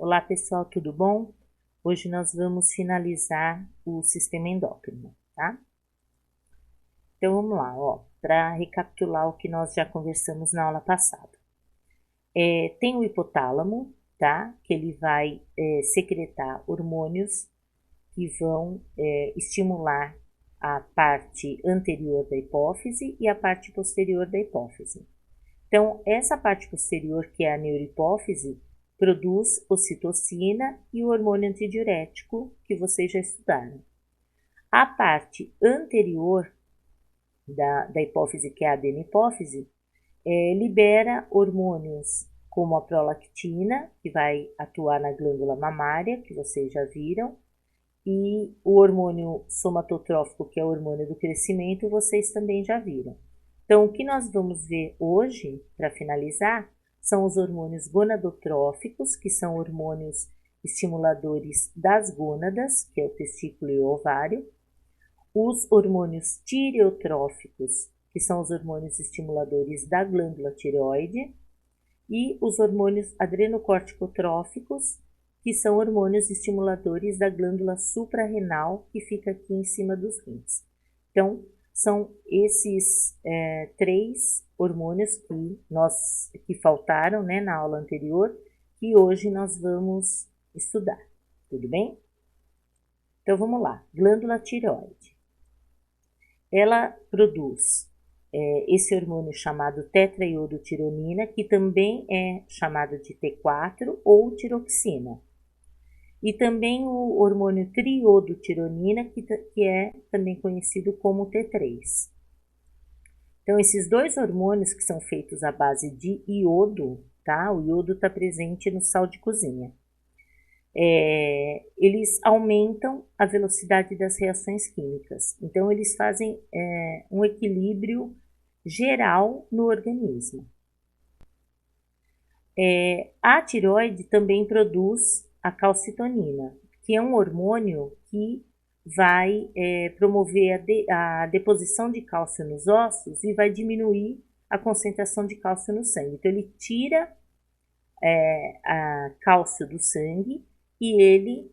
Olá pessoal, tudo bom? Hoje nós vamos finalizar o sistema endócrino, tá? Então vamos lá, ó, para recapitular o que nós já conversamos na aula passada. Tem o hipotálamo, tá? Que ele vai secretar hormônios que vão estimular a parte anterior da hipófise e a parte posterior da hipófise. Então, essa parte posterior, que é a neurohipófise, produz ocitocina e o hormônio antidiurético, que vocês já estudaram. A parte anterior da hipófise, que é a adenopófise, libera hormônios como a prolactina, que vai atuar na glândula mamária, que vocês já viram, e o hormônio somatotrófico, que é o hormônio do crescimento, vocês também já viram. Então, o que nós vamos ver hoje, para finalizar, são os hormônios gonadotróficos, que são hormônios estimuladores das gônadas, que é o testículo e o ovário, os hormônios tireotróficos, que são os hormônios estimuladores da glândula tireoide, e os hormônios adrenocorticotróficos, que são hormônios estimuladores da glândula suprarrenal, que fica aqui em cima dos rins. Então, são esses três hormônios que faltaram, né, na aula anterior, que hoje nós vamos estudar, tudo bem? Então, vamos lá. Glândula tireoide. Ela produz esse hormônio chamado tetraiodotironina, que também é chamado de T4 ou tiroxina. E também o hormônio triodotironina, que é também conhecido como T3. Então, esses dois hormônios que são feitos à base de iodo, tá? O iodo está presente no sal de cozinha. Eles aumentam a velocidade das reações químicas. Então, eles fazem um equilíbrio geral no organismo. A tireoide também produz a calcitonina, que é um hormônio que vai promover a deposição de cálcio nos ossos e vai diminuir a concentração de cálcio no sangue. Então, ele tira a cálcio do sangue e ele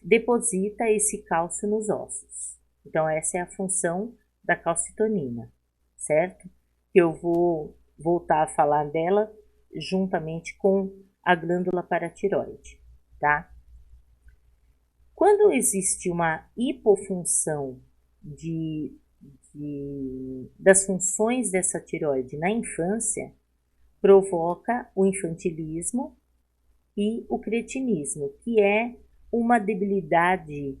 deposita esse cálcio nos ossos. Então, essa é a função da calcitonina, certo? Que eu vou voltar a falar dela juntamente com a glândula paratireoide, tá? Quando existe uma hipofunção das funções dessa tireoide na infância, provoca o infantilismo e o cretinismo, que é uma debilidade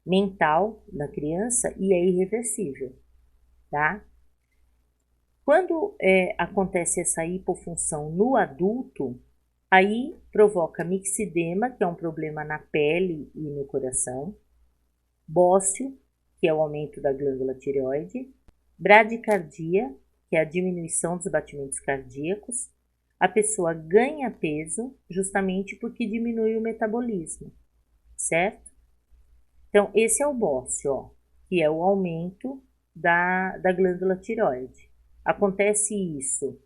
mental na criança e é irreversível, tá? Quando acontece essa hipofunção no adulto, aí provoca mixedema, que é um problema na pele e no coração, bócio, que é o aumento da glândula tireoide, bradicardia, que é a diminuição dos batimentos cardíacos, a pessoa ganha peso justamente porque diminui o metabolismo, certo? Então, esse é o bócio, ó, que é o aumento da glândula tireoide. Acontece isso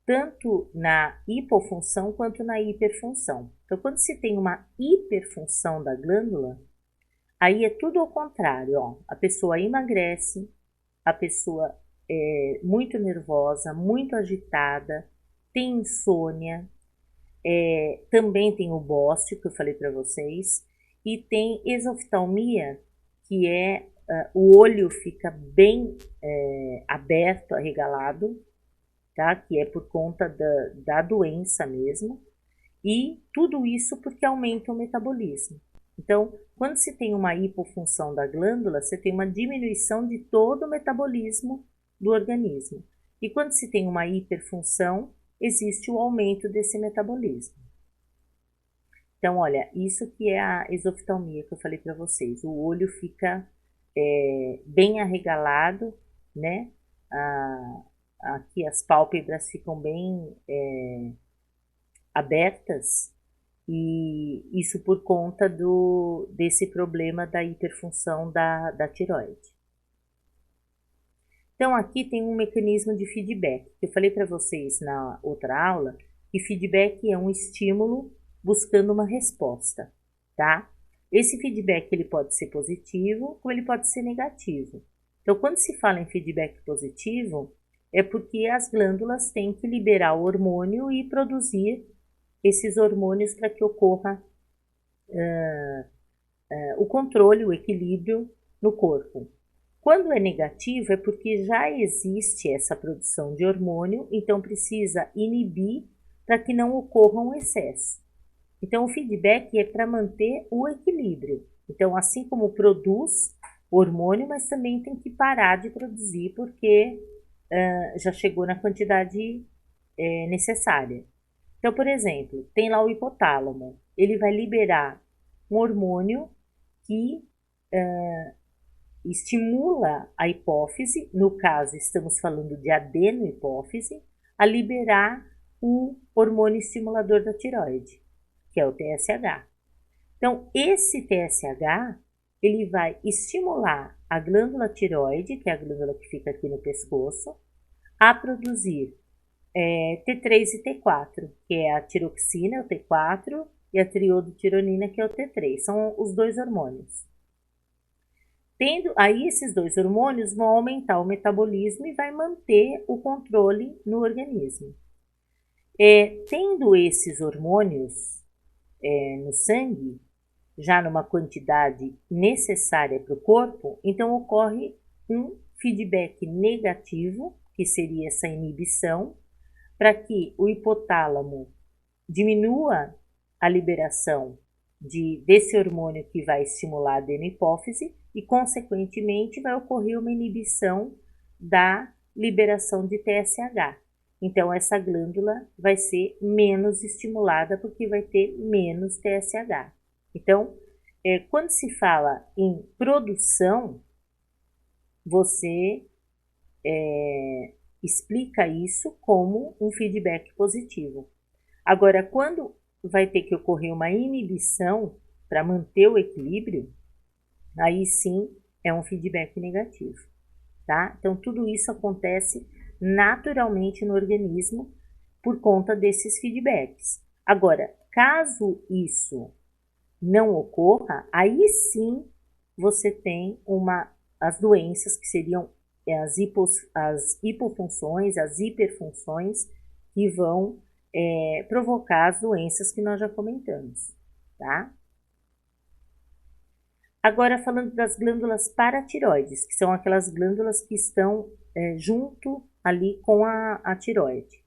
tanto na hipofunção quanto na hiperfunção. Então, quando se tem uma hiperfunção da glândula, aí é tudo ao contrário, ó. A pessoa emagrece, a pessoa é muito nervosa, muito agitada, tem insônia, também tem o bócio, que eu falei para vocês, e tem exoftalmia, que é o olho fica bem aberto, arregalado, tá? Que é por conta da doença mesmo, e tudo isso porque aumenta o metabolismo. Então, quando se tem uma hipofunção da glândula, você tem uma diminuição de todo o metabolismo do organismo. E quando se tem uma hiperfunção, existe o aumento desse metabolismo. Então, olha, isso que é a exoftalmia que eu falei para vocês. O olho fica bem arregalado, né? Aqui as pálpebras ficam bem abertas, e isso por conta desse problema da hiperfunção da tireoide. Então, aqui tem um mecanismo de feedback. Eu falei para vocês na outra aula que feedback é um estímulo buscando uma resposta, tá? Esse feedback ele pode ser positivo ou ele pode ser negativo. Então, quando se fala em feedback positivo, é porque as glândulas têm que liberar o hormônio e produzir esses hormônios para que ocorra o controle, o equilíbrio no corpo. Quando é negativo, é porque já existe essa produção de hormônio, então precisa inibir para que não ocorra um excesso. Então, o feedback é para manter o equilíbrio. Então, assim como produz hormônio, mas também tem que parar de produzir porque já chegou na quantidade necessária. Então, por exemplo, tem lá o hipotálamo. Ele vai liberar um hormônio que estimula a hipófise, no caso estamos falando de adenohipófise, a liberar o hormônio estimulador da tireoide, que é o TSH. Então, esse TSH, ele vai estimular a glândula tireoide, que é a glândula que fica aqui no pescoço, a produzir T3 e T4, que é a tiroxina, o T4, e a triodotironina, que é o T3. São os dois hormônios. Tendo aí esses dois hormônios vão aumentar o metabolismo e vai manter o controle no organismo. Tendo esses hormônios no sangue, já numa quantidade necessária para o corpo, então ocorre um feedback negativo, que seria essa inibição, para que o hipotálamo diminua a liberação desse hormônio que vai estimular a adenohipófise e, consequentemente, vai ocorrer uma inibição da liberação de TSH. Então, essa glândula vai ser menos estimulada porque vai ter menos TSH. Então, quando se fala em produção, você explica isso como um feedback positivo. Agora, quando vai ter que ocorrer uma inibição para manter o equilíbrio, aí sim é um feedback negativo, tá? Então, tudo isso acontece naturalmente no organismo por conta desses feedbacks. Agora, caso isso não ocorra, aí sim você tem as doenças que seriam as hipofunções, as hiperfunções, que vão provocar as doenças que nós já comentamos, tá? Agora, falando das glândulas paratireoides, que são aquelas glândulas que estão junto ali com a tireoide.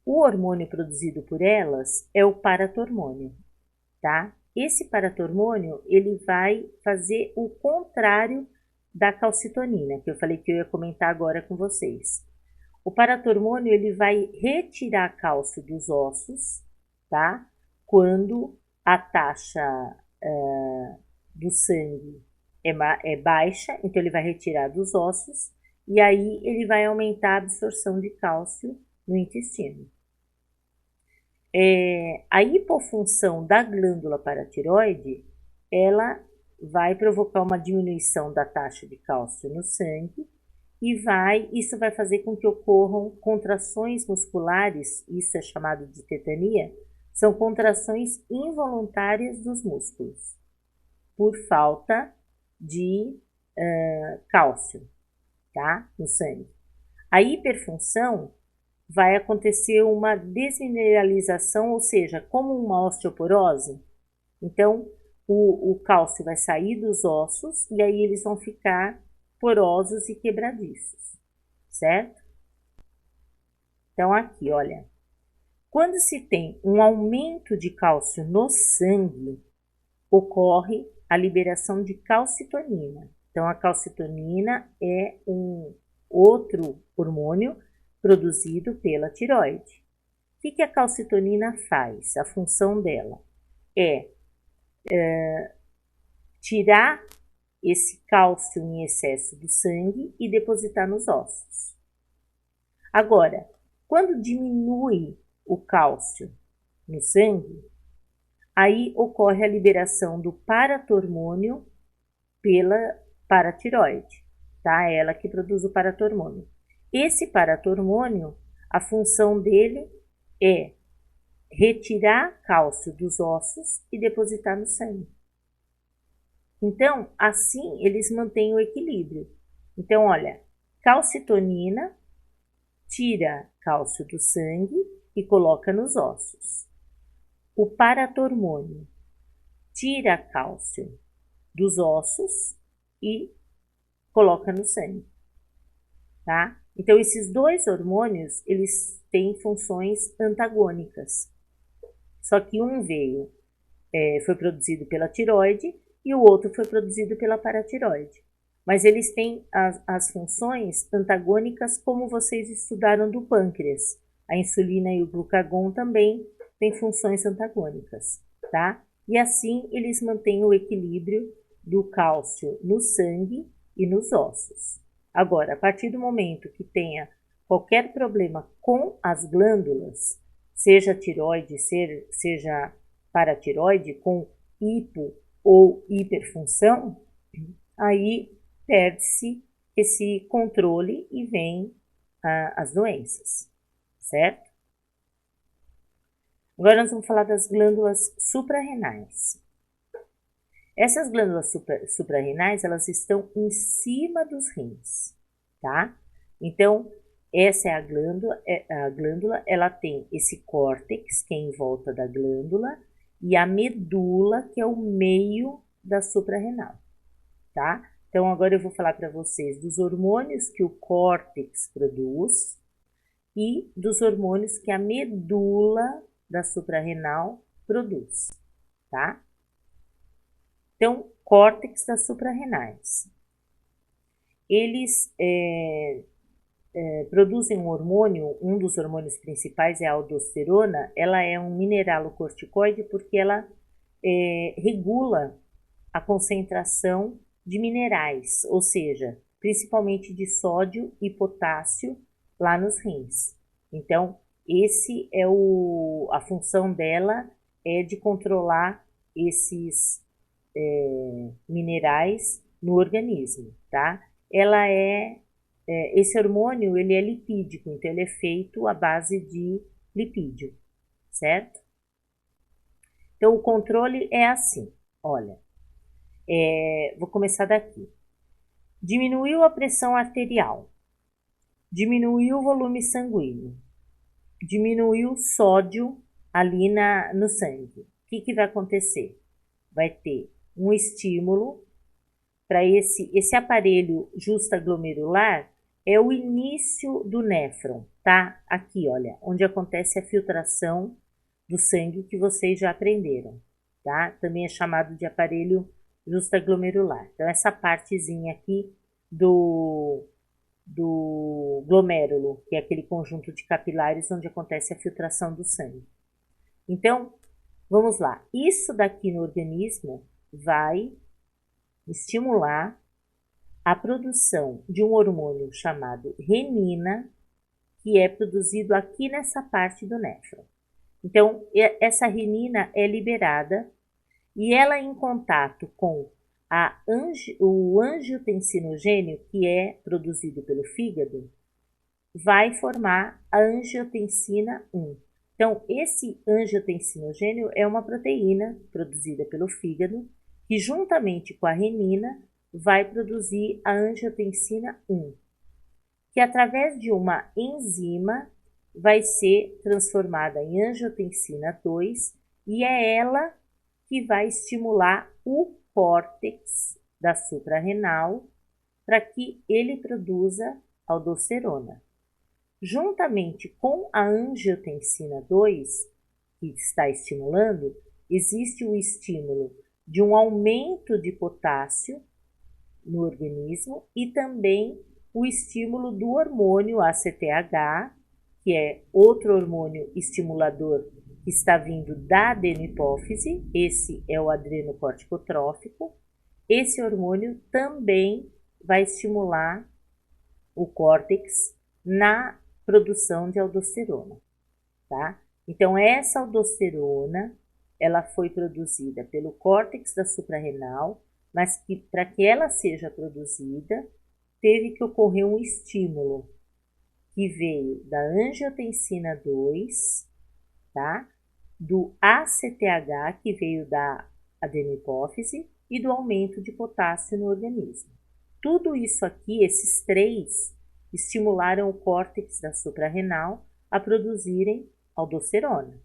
O hormônio produzido por elas é o paratormônio, tá? Esse paratormônio, ele vai fazer o contrário da calcitonina, que eu falei que eu ia comentar agora com vocês. O paratormônio, ele vai retirar cálcio dos ossos, tá? Quando a taxa do sangue é baixa, então ele vai retirar dos ossos, e aí ele vai aumentar a absorção de cálcio no intestino. A hipofunção da glândula paratireoide, ela vai provocar uma diminuição da taxa de cálcio no sangue e isso vai fazer com que ocorram contrações musculares, isso é chamado de tetania, são contrações involuntárias dos músculos, por falta de cálcio, tá? No sangue. A hiperfunção vai acontecer uma desmineralização, ou seja, como uma osteoporose. Então, o cálcio vai sair dos ossos e aí eles vão ficar porosos e quebradiços, certo? Então, aqui, olha, quando se tem um aumento de cálcio no sangue, ocorre a liberação de calcitonina. Então, a calcitonina é um outro hormônio produzido pela tireoide. O que a calcitonina faz? A função dela é tirar esse cálcio em excesso do sangue e depositar nos ossos. Agora, quando diminui o cálcio no sangue, aí ocorre a liberação do paratormônio pela paratireoide, tá? Ela que produz o paratormônio. Esse paratormônio, a função dele é retirar cálcio dos ossos e depositar no sangue. Então, assim, eles mantêm o equilíbrio. Então, olha, calcitonina tira cálcio do sangue e coloca nos ossos. O paratormônio tira cálcio dos ossos e coloca no sangue, tá? Então, esses dois hormônios, eles têm funções antagônicas. Só que um foi produzido pela tireoide e o outro foi produzido pela paratireoide. Mas eles têm as funções antagônicas, como vocês estudaram do pâncreas. A insulina e o glucagon também têm funções antagônicas, tá? E assim eles mantêm o equilíbrio do cálcio no sangue e nos ossos. Agora, a partir do momento que tenha qualquer problema com as glândulas, seja tireoide, seja paratireoide, com hipo ou hiperfunção, aí perde-se esse controle e vem as doenças, certo? Agora nós vamos falar das glândulas suprarrenais. Essas glândulas suprarrenais, elas estão em cima dos rins, tá? Então, essa é a glândula, ela tem esse córtex, que é em volta da glândula, e a medula, que é o meio da suprarrenal, tá? Então, agora eu vou falar para vocês dos hormônios que o córtex produz e dos hormônios que a medula da suprarrenal produz, tá? Então, córtex das suprarrenais. Eles produzem um hormônio, um dos hormônios principais é a aldosterona. Ela é um mineralocorticoide porque ela regula a concentração de minerais, ou seja, principalmente de sódio e potássio lá nos rins. Então, esse é a função dela é de controlar esses minerais no organismo, tá? Ela esse hormônio, ele é lipídico, então ele é feito à base de lipídio, certo? Então, o controle é assim, olha, vou começar daqui. Diminuiu a pressão arterial, diminuiu o volume sanguíneo, diminuiu o sódio ali no sangue. O que vai acontecer? Vai ter um estímulo para esse aparelho justaglomerular, é o início do néfron, tá? Aqui, olha, onde acontece a filtração do sangue que vocês já aprenderam, tá? Também é chamado de aparelho justaglomerular. Então, essa partezinha aqui do glomérulo, que é aquele conjunto de capilares onde acontece a filtração do sangue. Então, vamos lá. Isso daqui no organismo vai estimular a produção de um hormônio chamado renina, que é produzido aqui nessa parte do néfron. Então, essa renina é liberada e ela em contato com o angiotensinogênio, que é produzido pelo fígado, vai formar a angiotensina 1. Então, esse angiotensinogênio é uma proteína produzida pelo fígado, que juntamente com a renina vai produzir a angiotensina 1, que através de uma enzima vai ser transformada em angiotensina 2 e é ela que vai estimular o córtex da suprarrenal para que ele produza aldosterona. Juntamente com a angiotensina 2, que está estimulando, existe o estímulo de um aumento de potássio no organismo e também o estímulo do hormônio ACTH, que é outro hormônio estimulador que está vindo da adenohipófise, esse é o adrenocorticotrófico. Esse hormônio também vai estimular o córtex na produção de aldosterona, tá? Então, essa aldosterona, ela foi produzida pelo córtex da suprarrenal, mas que para que ela seja produzida, teve que ocorrer um estímulo que veio da angiotensina 2 tá? Do ACTH, que veio da adenohipófise, e do aumento de potássio no organismo. Tudo isso aqui, esses três, estimularam o córtex da suprarrenal a produzirem aldosterona.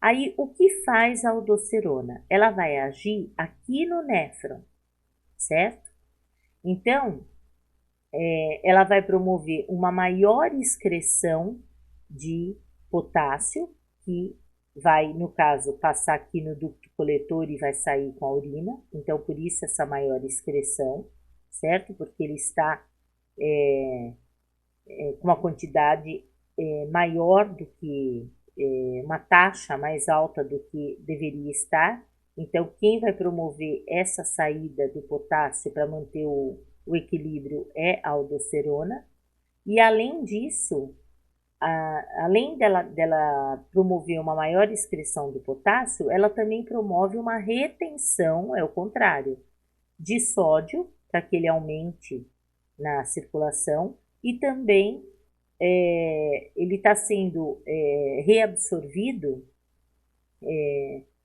Aí, o que faz a aldosterona? Ela vai agir aqui no néfron, certo? Então, ela vai promover uma maior excreção de potássio, que vai, no caso, passar aqui no ducto coletor e vai sair com a urina. Então, por isso essa maior excreção, certo? Porque ele está com uma quantidade maior do que, uma taxa mais alta do que deveria estar. Então, quem vai promover essa saída do potássio para manter o equilíbrio é a aldosterona. E além disso, além dela promover uma maior excreção do potássio, ela também promove uma retenção, é o contrário, de sódio, para que ele aumente na circulação, e também ele está sendo reabsorvido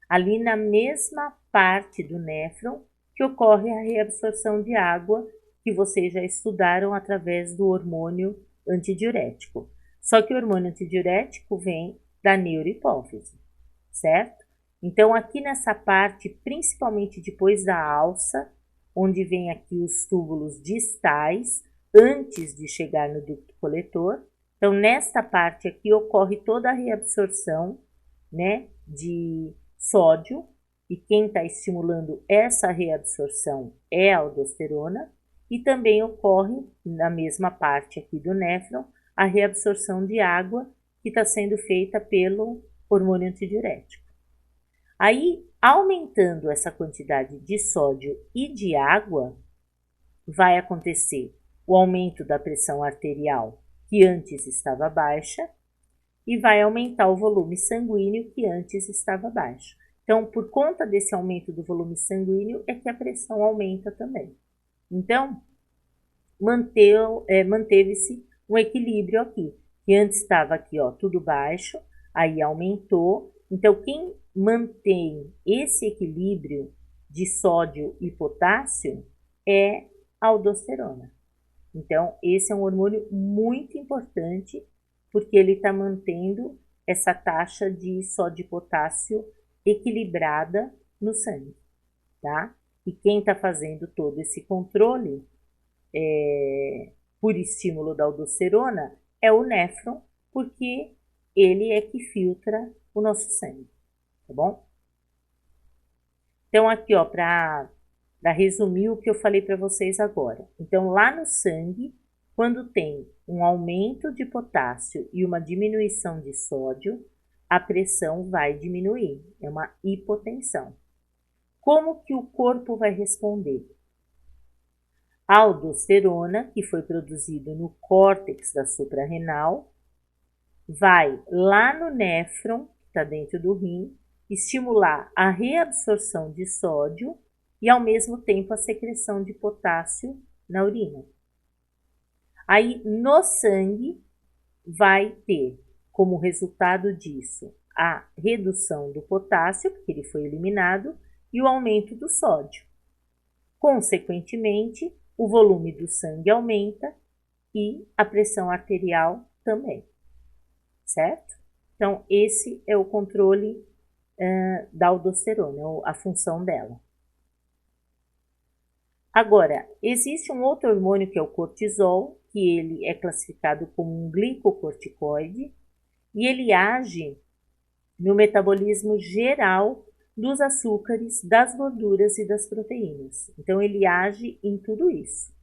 ali na mesma parte do néfron que ocorre a reabsorção de água, que vocês já estudaram através do hormônio antidiurético. Só que o hormônio antidiurético vem da neurohipófise, certo? Então, aqui nessa parte, principalmente depois da alça, onde vem aqui os túbulos distais, antes de chegar no ducto coletor. Então, nesta parte aqui ocorre toda a reabsorção, né, de sódio, e quem está estimulando essa reabsorção é a aldosterona, e também ocorre na mesma parte aqui do néfron a reabsorção de água, que está sendo feita pelo hormônio antidiurético. Aí, aumentando essa quantidade de sódio e de água, vai acontecer o aumento da pressão arterial, que antes estava baixa, e vai aumentar o volume sanguíneo, que antes estava baixo. Então, por conta desse aumento do volume sanguíneo, é que a pressão aumenta também. Então, manteve-se um equilíbrio aqui, que antes estava aqui, ó, tudo baixo, aí aumentou. Então, quem mantém esse equilíbrio de sódio e potássio é a aldosterona. Então, esse é um hormônio muito importante, porque ele está mantendo essa taxa de sódio e potássio equilibrada no sangue, tá? E quem está fazendo todo esse controle por estímulo da aldosterona é o néfron, porque ele é que filtra o nosso sangue, tá bom? Então, aqui, ó, para resumir o que eu falei para vocês agora. Então, lá no sangue, quando tem um aumento de potássio e uma diminuição de sódio, a pressão vai diminuir, é uma hipotensão. Como que o corpo vai responder? A aldosterona, que foi produzido no córtex da suprarrenal, vai lá no néfron, que está dentro do rim, estimular a reabsorção de sódio e, ao mesmo tempo, a secreção de potássio na urina. Aí, no sangue, vai ter como resultado disso a redução do potássio, porque ele foi eliminado, e o aumento do sódio. Consequentemente, o volume do sangue aumenta e a pressão arterial também, certo? Então, esse é o controle da aldosterona, a função dela. Agora, existe um outro hormônio que é o cortisol, que ele é classificado como um glicocorticoide, e ele age no metabolismo geral dos açúcares, das gorduras e das proteínas. Então, ele age em tudo isso,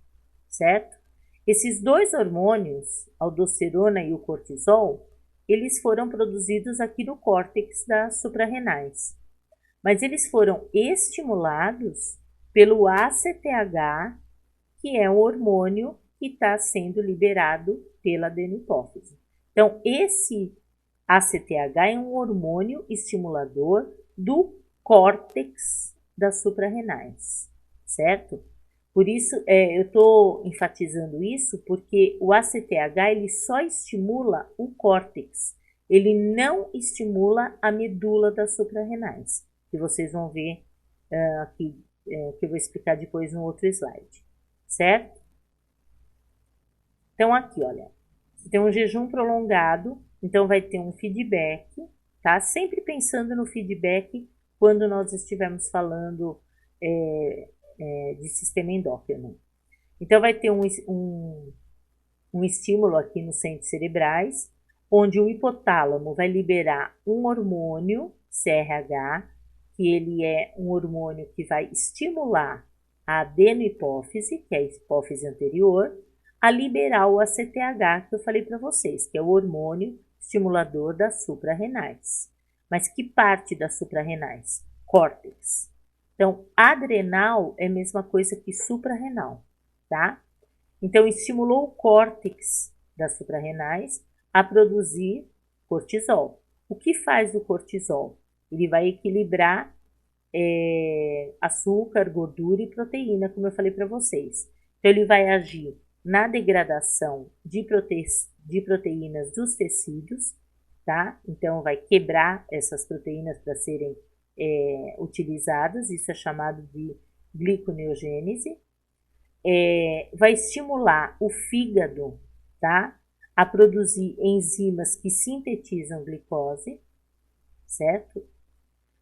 certo? Esses dois hormônios, a aldosterona e o cortisol, eles foram produzidos aqui no córtex das suprarrenais, mas eles foram estimulados pelo ACTH, que é um hormônio que está sendo liberado pela adenohipófise. Então, esse ACTH é um hormônio estimulador do córtex das suprarrenais, certo? Por isso, eu estou enfatizando isso, porque o ACTH ele só estimula o córtex, ele não estimula a medula das suprarrenais, que vocês vão ver aqui, que eu vou explicar depois no outro slide, certo? Então, aqui, olha, você tem um jejum prolongado, então vai ter um feedback, tá? Sempre pensando no feedback quando nós estivermos falando de sistema endócrino. Então, vai ter um estímulo aqui nos centros cerebrais, onde o hipotálamo vai liberar um hormônio, CRH, que ele é um hormônio que vai estimular a adenohipófise, que é a hipófise anterior, a liberar o ACTH, que eu falei para vocês, que é o hormônio estimulador das suprarrenais. Mas que parte das suprarrenais? Córtex. Então, adrenal é a mesma coisa que suprarrenal, tá? Então, estimulou o córtex das suprarrenais a produzir cortisol. O que faz o cortisol? Ele vai equilibrar açúcar, gordura e proteína, como eu falei para vocês. Então, ele vai agir na degradação de proteínas dos tecidos, tá? Então, vai quebrar essas proteínas para serem utilizadas, isso é chamado de gliconeogênese. Vai estimular o fígado, tá? A produzir enzimas que sintetizam glicose, certo?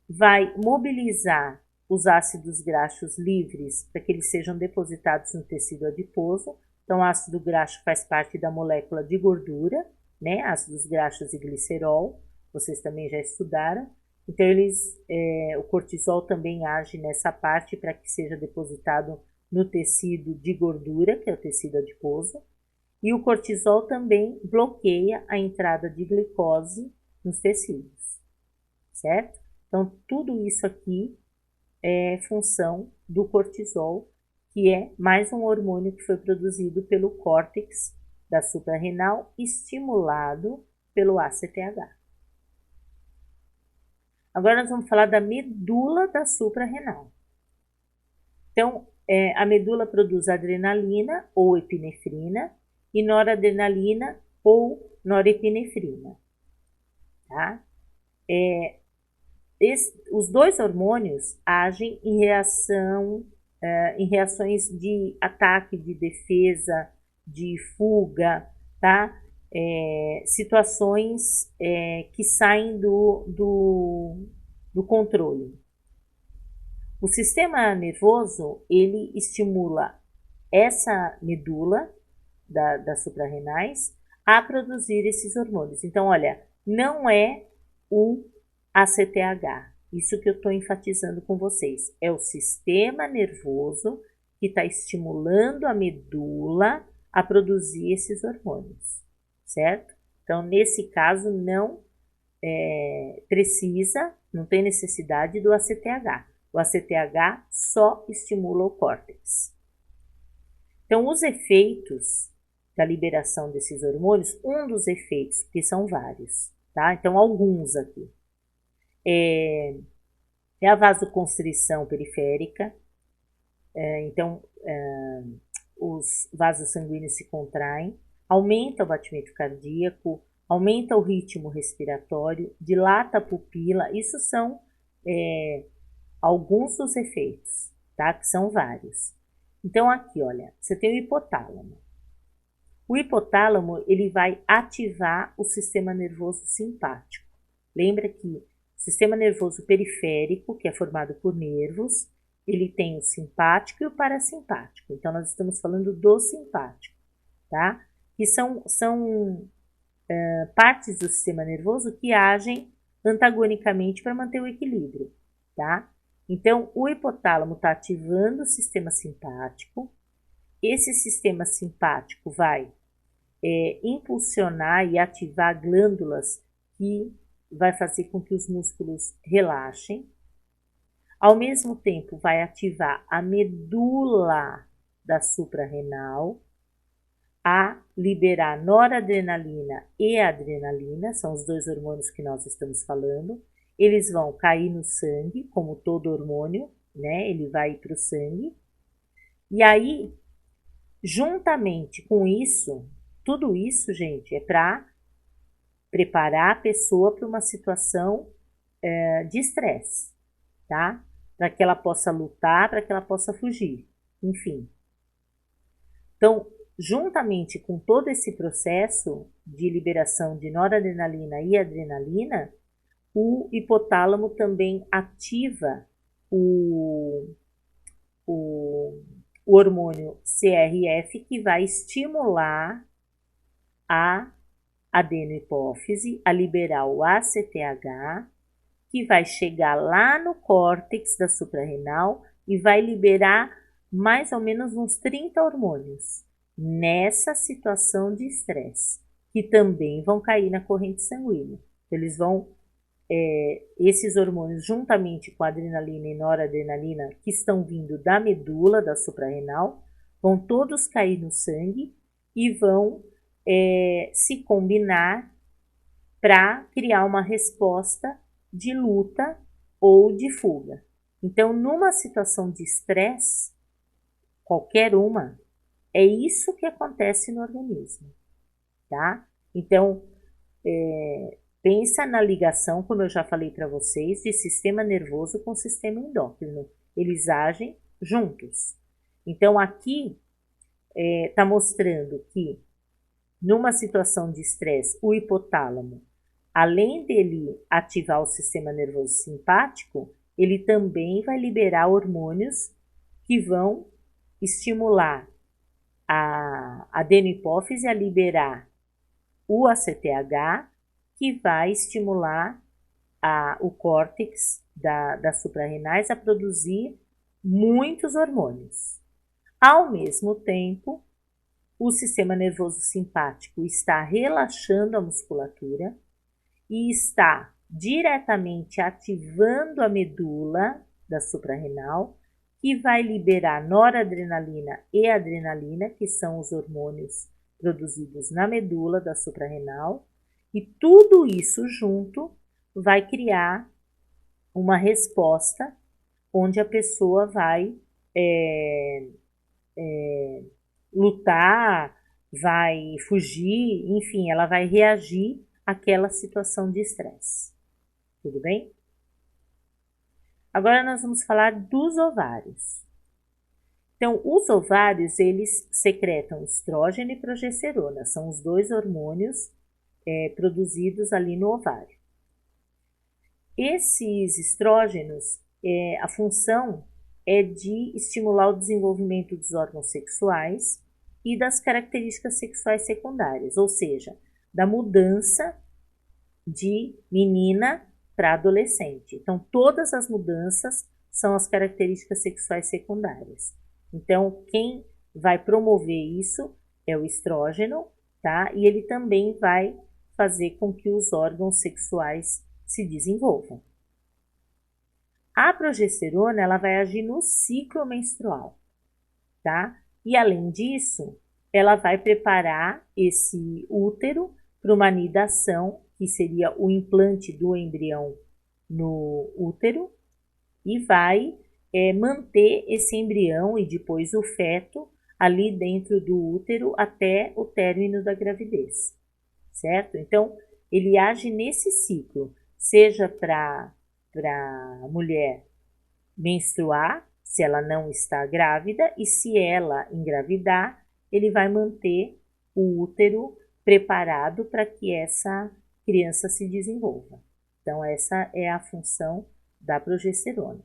Vai mobilizar os ácidos graxos livres para que eles sejam depositados no tecido adiposo. Então, ácido graxo faz parte da molécula de gordura, né? Ácidos graxos e glicerol, vocês também já estudaram. Então, o cortisol também age nessa parte para que seja depositado no tecido de gordura, que é o tecido adiposo. E o cortisol também bloqueia a entrada de glicose nos tecidos, certo? Então, tudo isso aqui é função do cortisol, que é mais um hormônio que foi produzido pelo córtex da suprarrenal, estimulado pelo ACTH. Agora nós vamos falar da medula da suprarrenal. Então, a medula produz adrenalina ou epinefrina e noradrenalina ou norepinefrina, tá? Os dois hormônios agem em reações de ataque, de defesa, de fuga, tá? Situações que saem do controle. O sistema nervoso, ele estimula essa medula das suprarrenais a produzir esses hormônios. Então, olha, não é o ACTH, isso que eu estou enfatizando com vocês, é o sistema nervoso que está estimulando a medula a produzir esses hormônios, certo? Então, nesse caso, não não tem necessidade do ACTH. O ACTH só estimula o córtex. Então, os efeitos da liberação desses hormônios, um dos efeitos, porque são vários, tá? Então, alguns aqui. É a vasoconstrição periférica. Então, os vasos sanguíneos se contraem, aumenta o batimento cardíaco, aumenta o ritmo respiratório, dilata a pupila. Isso são alguns dos efeitos, tá? Que são vários. Então, aqui, olha, você tem o hipotálamo. O hipotálamo, ele vai ativar o sistema nervoso simpático. Lembra que o sistema nervoso periférico, que é formado por nervos, ele tem o simpático e o parasimpático. Então, nós estamos falando do simpático, tá? Que são partes do sistema nervoso que agem antagonicamente para manter o equilíbrio, tá? Então, o hipotálamo está ativando o sistema simpático. Esse sistema simpático vai impulsionar e ativar glândulas que vai fazer com que os músculos relaxem. Ao mesmo tempo, vai ativar a medula da suprarrenal a liberar noradrenalina e adrenalina, são os dois hormônios que nós estamos falando. Eles vão cair no sangue, como todo hormônio, né? Ele vai para o sangue. E aí, juntamente com isso, tudo isso, gente, é para preparar a pessoa para uma situação de estresse, tá? Para que ela possa lutar, para que ela possa fugir, enfim. Então, juntamente com todo esse processo de liberação de noradrenalina e adrenalina, o hipotálamo também ativa o hormônio CRF, que vai estimular a adenohipófise a liberar o ACTH, que vai chegar lá no córtex da suprarrenal e vai liberar mais ou menos uns 30 hormônios nessa situação de estresse, que também vão cair na corrente sanguínea. Eles vão, esses hormônios, juntamente com a adrenalina e noradrenalina, que estão vindo da medula, da suprarrenal, vão todos cair no sangue e vão se combinar para criar uma resposta de luta ou de fuga. Então, numa situação de estresse, qualquer uma, é isso que acontece no organismo, tá? Então, pensa na ligação, como eu já falei para vocês, de sistema nervoso com sistema endócrino. Eles agem juntos. Então, aqui está mostrando que numa situação de estresse, o hipotálamo, além dele ativar o sistema nervoso simpático, ele também vai liberar hormônios que vão estimular a adenohipófise a liberar o ACTH, que vai estimular o córtex das suprarrenais a produzir muitos hormônios. Ao mesmo tempo, o sistema nervoso simpático está relaxando a musculatura e está diretamente ativando a medula da suprarrenal, que vai liberar noradrenalina e adrenalina, que são os hormônios produzidos na medula da suprarrenal, e tudo isso junto vai criar uma resposta onde a pessoa vai lutar, vai fugir, enfim, ela vai reagir àquela situação de estresse. Tudo bem? Agora nós vamos falar dos ovários. Então, os ovários, eles secretam estrógeno e progesterona, são os dois hormônios produzidos ali no ovário. Esses estrógenos, a função é de estimular o desenvolvimento dos órgãos sexuais e das características sexuais secundárias, ou seja, da mudança de menina para adolescente. Então, todas as mudanças são as características sexuais secundárias. Então, quem vai promover isso é o estrógeno, tá? E ele também vai fazer com que os órgãos sexuais se desenvolvam. A progesterona, ela vai agir no ciclo menstrual, tá? E além disso, ela vai preparar esse útero para uma anidação, que seria o implante do embrião no útero, e vai manter esse embrião e depois o feto ali dentro do útero até o término da gravidez, certo? Então, ele age nesse ciclo, seja para a mulher menstruar, se ela não está grávida, e se ela engravidar, ele vai manter o útero preparado para que essa criança se desenvolva. Então, essa é a função da progesterona,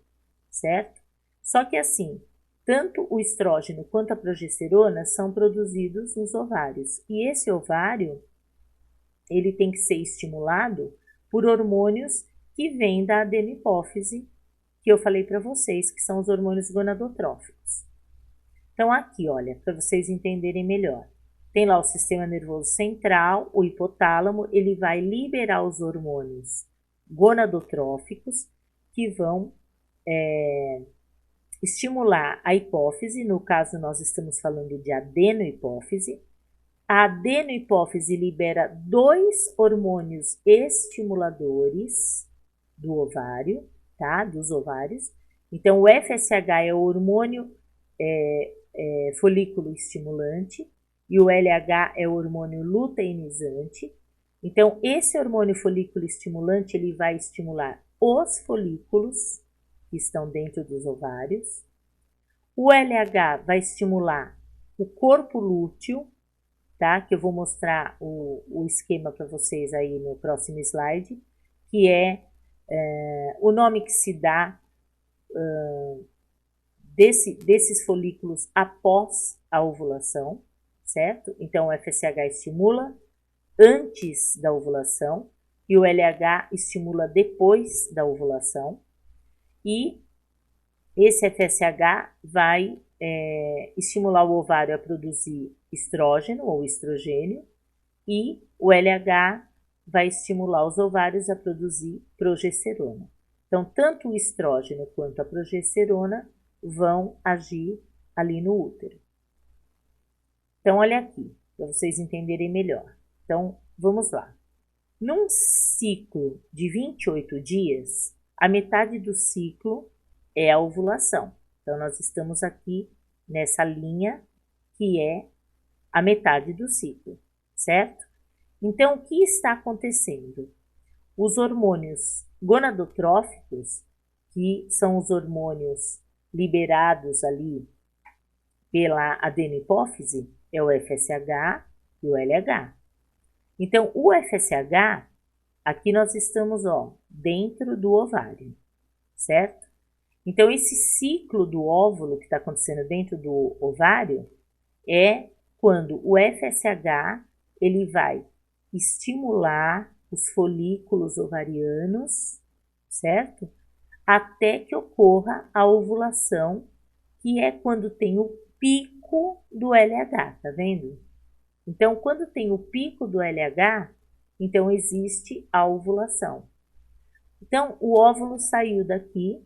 certo? Só que assim, tanto o estrógeno quanto a progesterona são produzidos nos ovários. E esse ovário, ele tem que ser estimulado por hormônios que vêm da adenohipófise, que eu falei para vocês, que são os hormônios gonadotróficos. Então, aqui, olha, para vocês entenderem melhor. Tem lá o sistema nervoso central, o hipotálamo, ele vai liberar os hormônios gonadotróficos, que vão estimular a hipófise, no caso nós estamos falando de adenohipófise. A adenohipófise libera dois hormônios estimuladores do ovário, tá? Dos ovários. Então, o FSH é o hormônio folículo estimulante e o LH é o hormônio luteinizante. Então, esse hormônio folículo estimulante, ele vai estimular os folículos que estão dentro dos ovários. O LH vai estimular o corpo lúteo, tá? Que eu vou mostrar o esquema para vocês aí no próximo slide, que é o nome que se dá desses folículos após a ovulação, certo? Então, o FSH estimula antes da ovulação e o LH estimula depois da ovulação. E esse FSH vai estimular o ovário a produzir estrógeno ou estrogênio e o LH vai estimular os ovários a produzir progesterona. Então, tanto o estrógeno quanto a progesterona vão agir ali no útero. Então, olha aqui, para vocês entenderem melhor. Então, vamos lá. Num ciclo de 28 dias, a metade do ciclo é a ovulação. Então, nós estamos aqui nessa linha que é a metade do ciclo, certo? Então, o que está acontecendo? Os hormônios gonadotróficos, que são os hormônios liberados ali pela adenohipófise, é o FSH e o LH. Então, o FSH, aqui nós estamos, dentro do ovário, certo? Então, esse ciclo do óvulo que está acontecendo dentro do ovário é quando o FSH, ele vai estimular os folículos ovarianos, certo? Até que ocorra a ovulação, que é quando tem o pico do LH, tá vendo? Então, quando tem o pico do LH, então existe a ovulação. Então, o óvulo saiu daqui,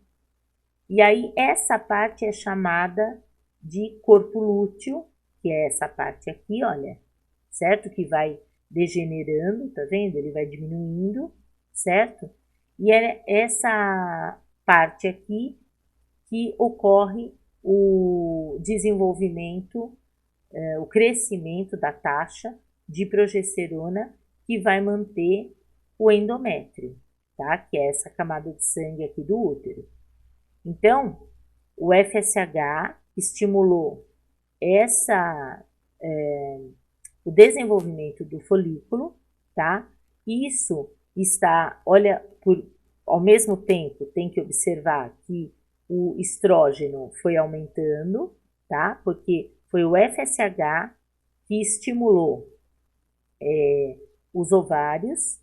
e aí essa parte é chamada de corpo lúteo, que é essa parte aqui, olha, certo? Que vai degenerando, tá vendo? Ele vai diminuindo, certo? E é essa parte aqui que ocorre o desenvolvimento, o crescimento da taxa de progesterona que vai manter o endométrio, tá? Que é essa camada de sangue aqui do útero. Então, o FSH estimulou o desenvolvimento do folículo, tá? Isso está, olha, ao mesmo tempo, tem que observar que o estrógeno foi aumentando, tá? Porque foi o FSH que estimulou os ovários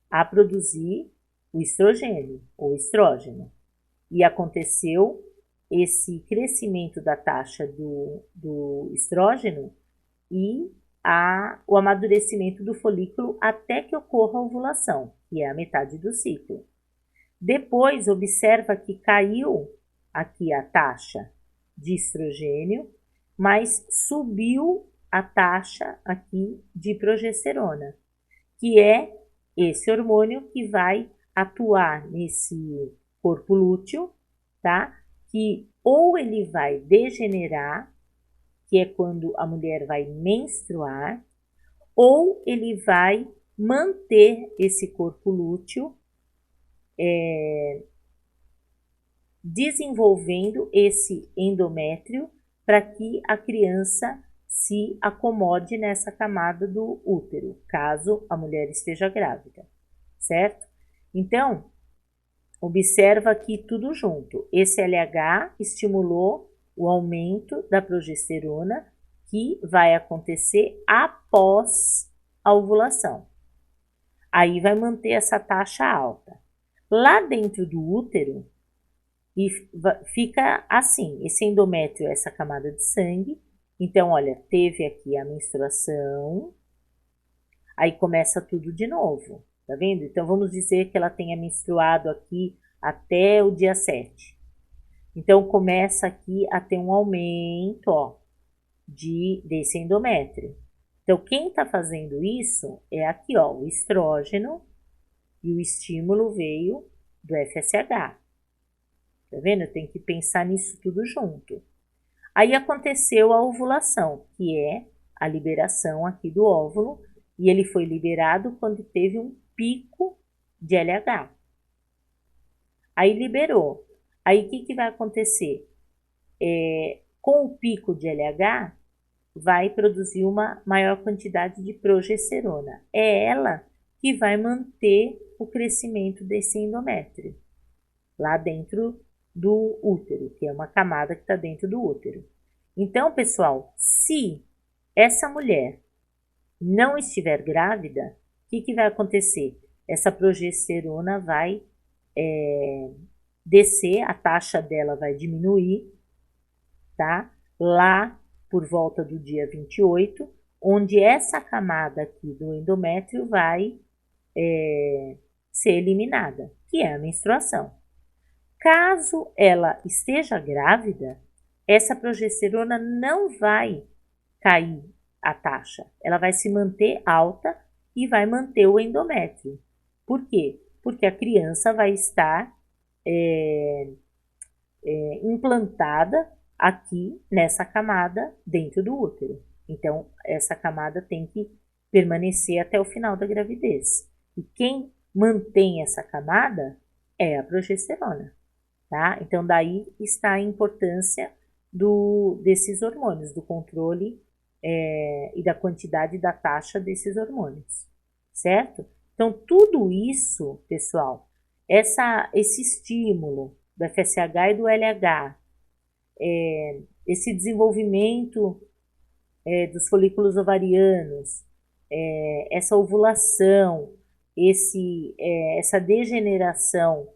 a produzir o estrogênio ou estrógeno. E aconteceu esse crescimento da taxa do estrógeno e o amadurecimento do folículo até que ocorra a ovulação, que é a metade do ciclo. Depois, observa que caiu aqui a taxa de estrogênio, mas subiu a taxa aqui de progesterona, que é esse hormônio que vai atuar nesse corpo lúteo, tá? Que ou ele vai degenerar, que é quando a mulher vai menstruar, ou ele vai manter esse corpo lúteo desenvolvendo esse endométrio para que a criança se acomode nessa camada do útero, caso a mulher esteja grávida, certo? Então, observa aqui tudo junto. Esse LH estimulou o aumento da progesterona, que vai acontecer após a ovulação. Aí vai manter essa taxa alta. Lá dentro do útero, e fica assim, esse endométrio é essa camada de sangue. Então, olha, teve aqui a menstruação, aí começa tudo de novo, tá vendo? Então, vamos dizer que ela tenha menstruado aqui até o dia 7. Então, começa aqui a ter um aumento, desse endométrio. Então, quem tá fazendo isso é aqui, o estrógeno, e o estímulo veio do FSH. Tá vendo? Tem que pensar nisso tudo junto. Aí aconteceu a ovulação, que é a liberação aqui do óvulo, E ele foi liberado quando teve um pico de LH. Aí liberou. Aí o que vai acontecer? Com o pico de LH, vai produzir uma maior quantidade de progesterona. É ela que vai manter o crescimento desse endométrio lá dentro do útero, que é uma camada que está dentro do útero. Então, pessoal, se essa mulher não estiver grávida, o que vai acontecer? Essa progesterona vai descer, a taxa dela vai diminuir, tá? Lá por volta do dia 28, onde essa camada aqui do endométrio vai ser eliminada, que é a menstruação. Caso ela esteja grávida, essa progesterona não vai cair a taxa, ela vai se manter alta e vai manter o endométrio. Por quê? Porque a criança vai estar implantada aqui nessa camada dentro do útero. Então, essa camada tem que permanecer até o final da gravidez. E quem mantém essa camada é a progesterona, tá? Então, daí está a importância desses hormônios, do controle e da quantidade da taxa desses hormônios, certo? Então, tudo isso, pessoal, esse estímulo do FSH e do LH, esse desenvolvimento dos folículos ovarianos, essa ovulação, essa degeneração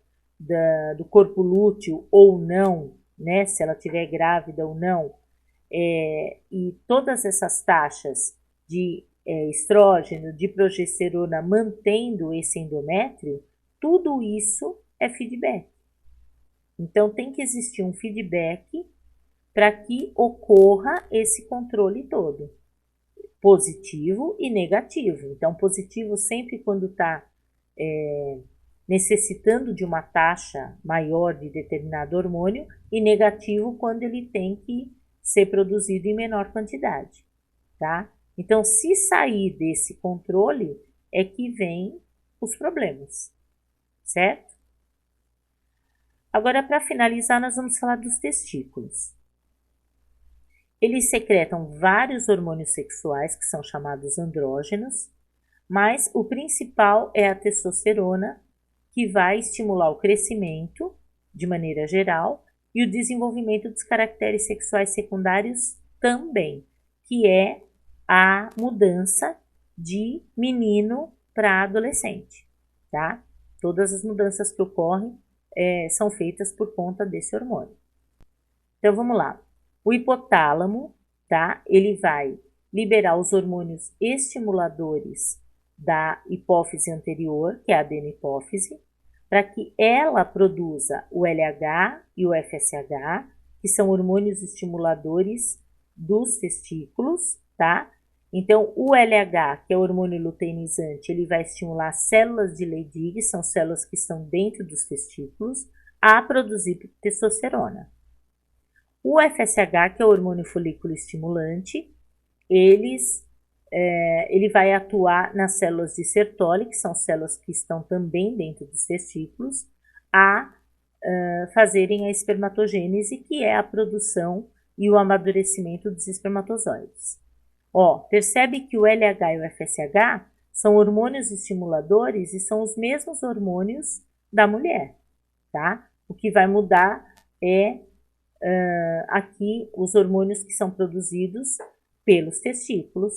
do corpo lúteo ou não, né, se ela estiver grávida ou não, e todas essas taxas de estrógeno, de progesterona mantendo esse endométrio, tudo isso é feedback. Então, tem que existir um feedback para que ocorra esse controle todo, positivo e negativo. Então, positivo sempre quando está necessitando de uma taxa maior de determinado hormônio, e negativo quando ele tem que ser produzido em menor quantidade, tá? Então, se sair desse controle, é que vem os problemas, certo? Agora, para finalizar, nós vamos falar dos testículos. Eles secretam vários hormônios sexuais, que são chamados andrógenos, mas o principal é a testosterona, que vai estimular o crescimento, de maneira geral, e o desenvolvimento dos caracteres sexuais secundários também, que é a mudança de menino para adolescente, tá? Todas as mudanças que ocorrem são feitas por conta desse hormônio. Então, vamos lá. O hipotálamo, tá? Ele vai liberar os hormônios estimuladores da hipófise anterior, que é a adenohipófise, para que ela produza o LH e o FSH, que são hormônios estimuladores dos testículos, tá? Então, o LH, que é o hormônio luteinizante, ele vai estimular células de Leydig, são células que estão dentro dos testículos, a produzir testosterona. O FSH, que é o hormônio folículo estimulante, ele vai atuar nas células de Sertoli, que são células que estão também dentro dos testículos, a fazerem a espermatogênese, que é a produção e o amadurecimento dos espermatozoides. Ó, percebe que o LH e o FSH são hormônios estimuladores e são os mesmos hormônios da mulher, tá? O que vai mudar é aqui os hormônios que são produzidos pelos testículos,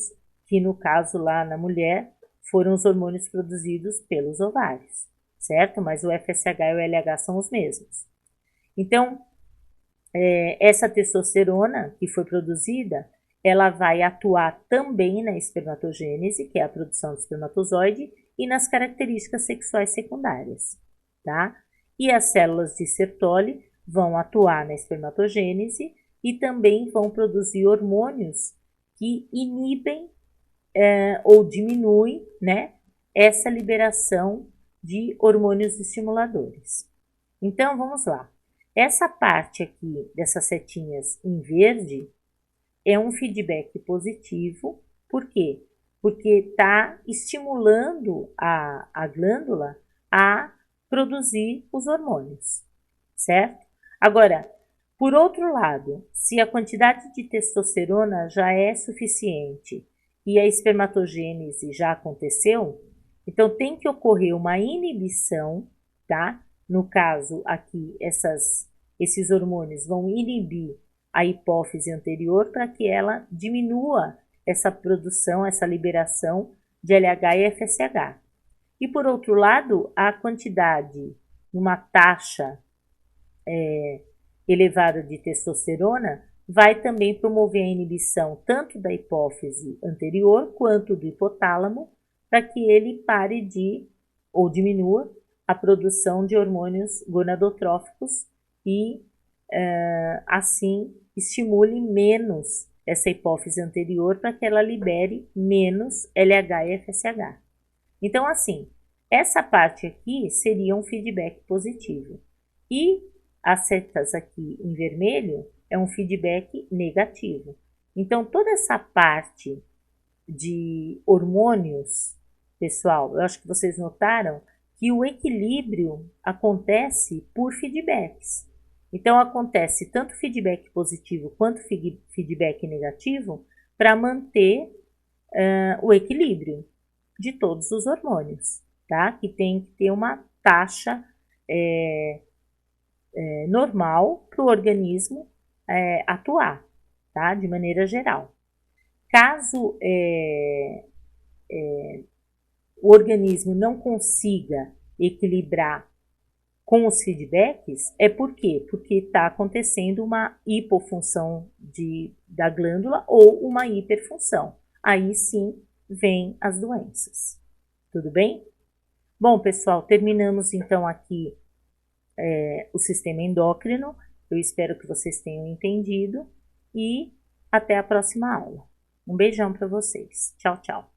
que no caso lá na mulher foram os hormônios produzidos pelos ovários, certo? Mas o FSH e o LH são os mesmos. Então, essa testosterona que foi produzida, ela vai atuar também na espermatogênese, que é a produção do espermatozoide, e nas características sexuais secundárias, tá? E as células de Sertoli vão atuar na espermatogênese e também vão produzir hormônios que inibem ou diminuem, né, essa liberação de hormônios estimuladores. Então, vamos lá. Essa parte aqui dessas setinhas em verde é um feedback positivo, porque porque está estimulando a glândula a produzir os hormônios, certo? Agora, por outro lado, se a quantidade de testosterona já é suficiente e a espermatogênese já aconteceu, então tem que ocorrer uma inibição, tá? No caso aqui, esses hormônios vão inibir a hipófise anterior para que ela diminua essa produção, essa liberação de LH e FSH. E por outro lado, a quantidade, uma taxa elevada de testosterona, vai também promover a inibição tanto da hipófise anterior quanto do hipotálamo, para que ele pare de, ou diminua, a produção de hormônios gonadotróficos e, assim, estimule menos essa hipófise anterior para que ela libere menos LH e FSH. Então, assim, essa parte aqui seria um feedback positivo. E as setas aqui em vermelho é um feedback negativo. Então, toda essa parte de hormônios, pessoal, eu acho que vocês notaram que o equilíbrio acontece por feedbacks. Então, acontece tanto feedback positivo quanto feedback negativo para manter o equilíbrio de todos os hormônios, tá? Que tem que ter uma taxa normal para o organismo atuar, tá? De maneira geral. Caso o organismo não consiga equilibrar com os feedbacks, é por quê? Porque está acontecendo uma hipofunção da glândula ou uma hiperfunção. Aí sim vem as doenças. Tudo bem? Bom, pessoal, terminamos então aqui o sistema endócrino. Eu espero que vocês tenham entendido e até a próxima aula. Um beijão para vocês. Tchau, tchau.